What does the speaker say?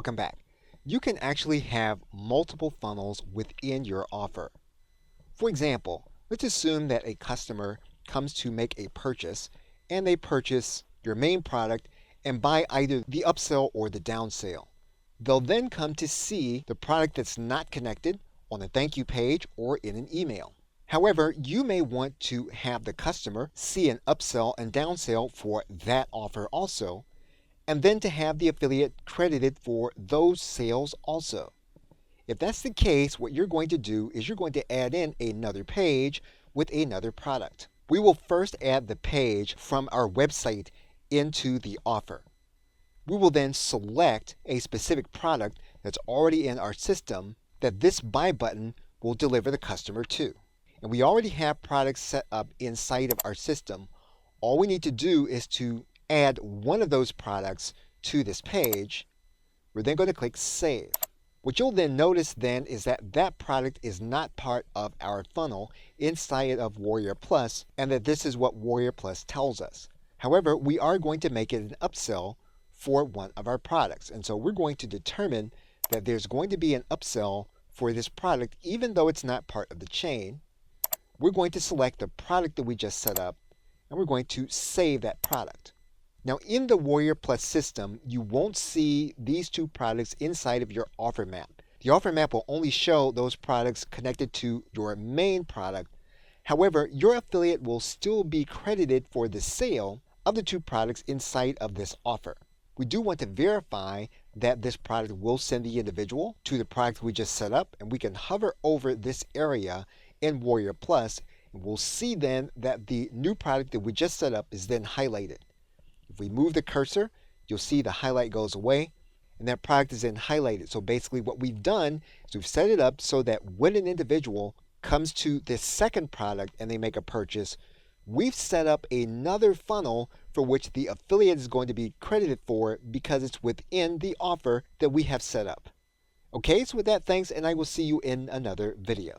Welcome back. You can actually have multiple funnels within your offer. For example, let's assume that a customer comes to make a purchase and they purchase your main product and buy either the upsell or the downsell. They'll then come to see the product that's not connected on a thank you page or in an email. However, you may want to have the customer see an upsell and downsell for that offer also, and then to have the affiliate credited for those sales also. If that's the case, what you're going to do is you're going to add in another page with another product. We will first add the page from our website into the offer. We will then select a specific product that's already in our system that this buy button will deliver the customer to. And we already have products set up inside of our system. All we need to do is to add one of those products to this page. We're then going to click Save. What you'll then notice then is that that product is not part of our funnel inside of Warrior Plus, and that this is what Warrior Plus tells us. However, we are going to make it an upsell for one of our products. And so we're going to determine that there's going to be an upsell for this product even though it's not part of the chain. We're going to select the product that we just set up, and we're going to save that product. Now in the Warrior Plus system, you won't see these two products inside of your offer map. The offer map will only show those products connected to your main product. However, your affiliate will still be credited for the sale of the two products inside of this offer. We do want to verify that this product will send the individual to the product we just set up, and we can hover over this area in Warrior Plus, and we'll see then that the new product that we just set up is then highlighted. If we move the cursor, you'll see the highlight goes away and that product is then highlighted. So basically what we've done is we've set it up so that when an individual comes to this second product and they make a purchase, we've set up another funnel for which the affiliate is going to be credited for because it's within the offer that we have set up. Okay, so with that, thanks, and I will see you in another video.